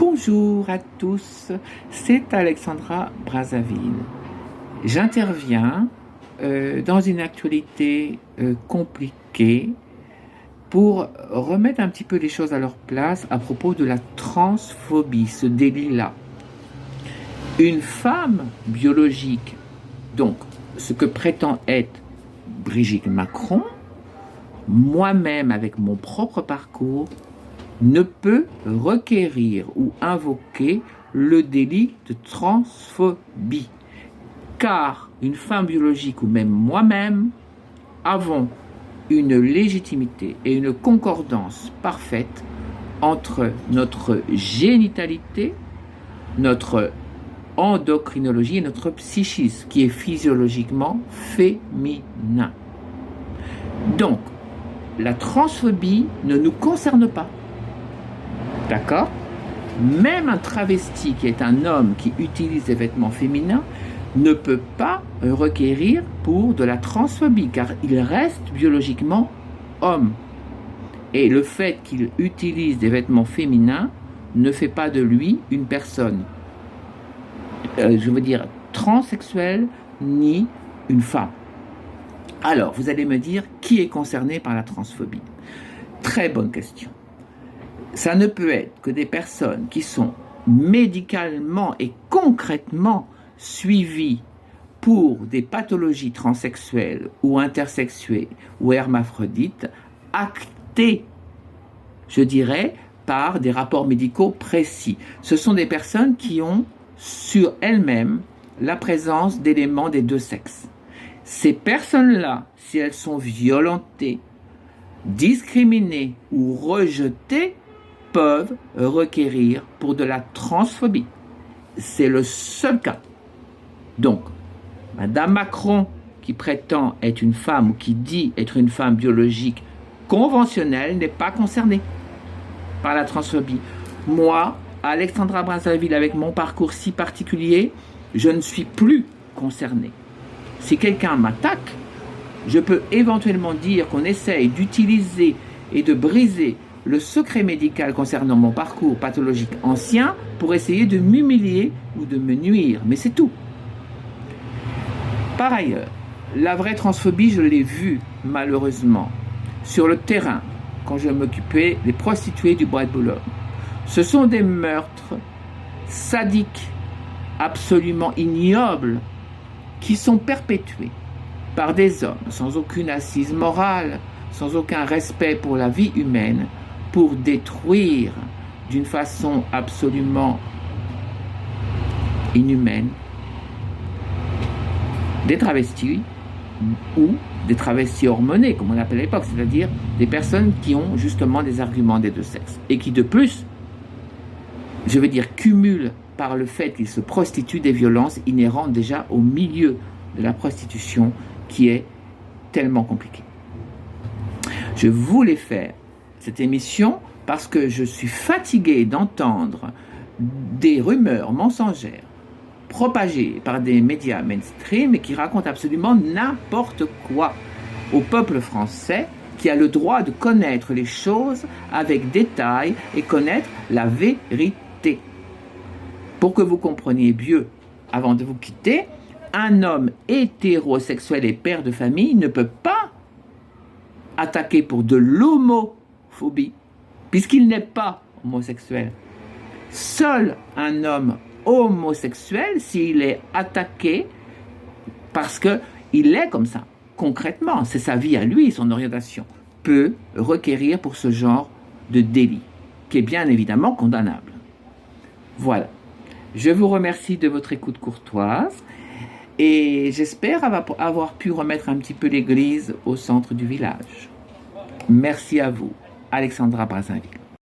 Bonjour à tous, c'est Alexandra Brazzaville. J'interviens dans une actualité compliquée pour remettre un petit peu les choses à leur place à propos de la transphobie, ce délit-là. Une femme biologique, donc ce que prétend être Brigitte Macron, moi-même avec mon propre parcours, ne peut requérir ou invoquer le délit de transphobie. Car une femme biologique ou même moi-même avons une légitimité et une concordance parfaite entre notre génitalité, notre endocrinologie et notre psychisme qui est physiologiquement féminin. Donc, la transphobie ne nous concerne pas. D'accord? Même un travesti qui est un homme qui utilise des vêtements féminins ne peut pas requérir pour de la transphobie car il reste biologiquement homme. Et le fait qu'il utilise des vêtements féminins ne fait pas de lui une personne, transsexuelle ni une femme. Alors, vous allez me dire, qui est concerné par la transphobie? Très bonne question. Ça ne peut être que des personnes qui sont médicalement et concrètement suivies pour des pathologies transsexuelles ou intersexuées ou hermaphrodites, actées, je dirais, par des rapports médicaux précis. Ce sont des personnes qui ont sur elles-mêmes la présence d'éléments des deux sexes. Ces personnes-là, si elles sont violentées, discriminées ou rejetées, peuvent requérir pour de la transphobie. C'est le seul cas. Donc, Madame Macron, qui prétend être une femme ou qui dit être une femme biologique conventionnelle, n'est pas concernée par la transphobie. Moi, Alexandra Brazzaville, avec mon parcours si particulier, je ne suis plus concernée. Si quelqu'un m'attaque, je peux éventuellement dire qu'on essaye d'utiliser et de briser le secret médical concernant mon parcours pathologique ancien pour essayer de m'humilier ou de me nuire, mais c'est tout. Par ailleurs, la vraie transphobie, je l'ai vue malheureusement sur le terrain quand je m'occupais des prostituées du Bois de Boulogne. Ce sont des meurtres sadiques, absolument ignobles, qui sont perpétués par des hommes sans aucune assise morale, sans aucun respect pour la vie humaine, pour détruire d'une façon absolument inhumaine des travestis ou des travestis hormonés, comme on appelait à l'époque, c'est-à-dire des personnes qui ont justement des arguments des deux sexes et qui de plus, cumulent par le fait qu'ils se prostituent des violences inhérentes déjà au milieu de la prostitution qui est tellement compliquée. Je voulais faire cette émission parce que je suis fatigué d'entendre des rumeurs mensongères propagées par des médias mainstream et qui racontent absolument n'importe quoi au peuple français qui a le droit de connaître les choses avec détail et connaître la vérité. Pour que vous compreniez mieux, avant de vous quitter, un homme hétérosexuel et père de famille ne peut pas attaquer pour de l'homophobie, puisqu'il n'est pas homosexuel. Seul un homme homosexuel, s'il est attaqué parce qu'il est comme ça, concrètement, c'est sa vie à lui, son orientation, peut requérir pour ce genre de délit, qui est bien évidemment condamnable. Voilà. Je vous remercie de votre écoute courtoise et j'espère avoir pu remettre un petit peu l'église au centre du village. Merci à vous, Alexandra Brazzaville.